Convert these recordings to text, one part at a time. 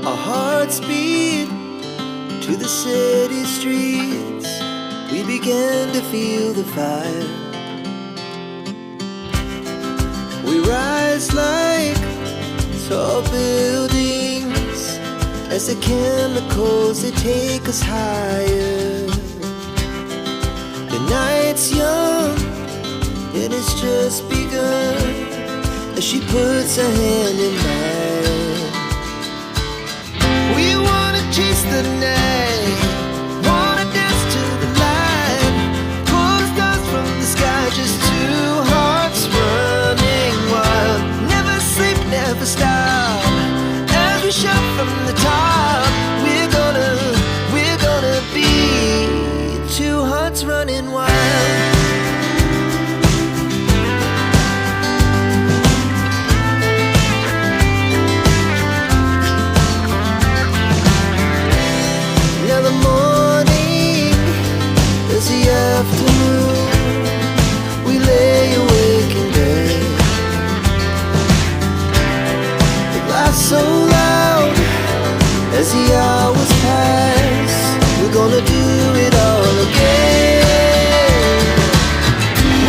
Our hearts beat to the city streets. We began to feel the fire. We rise like tall buildings as the chemicals, they take us higher. The night's young and it's just begun as she puts her hand in mine. We wanna chase the night, wanna dance to the light, pull the stars from the sky, just two hearts running wild. Never sleep, never stop, as we shout from the top. We're gonna be two hearts running wild. Now the morning is the afternoon. We lay awake in bed. The laughs so loud as the hours pass. We're gonna do it all again.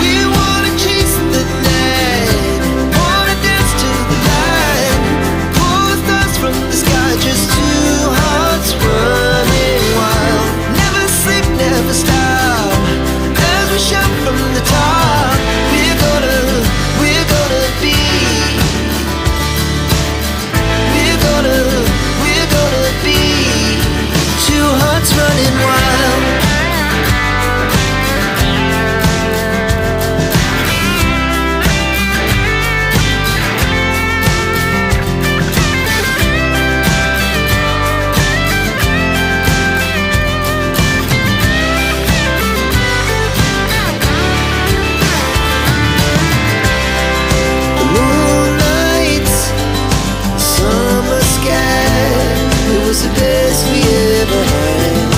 We wanna chase the night, wanna dance to the light, pull the stars from the sky, just two hearts running wild. Never sleep, never stop, as we shout from the top. We're gonna be, we're gonna be two hearts running wild. The moonlight, summer sky, it was the best we ever had.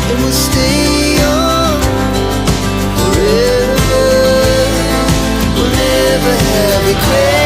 And we'll stay young forever, we'll never have regret.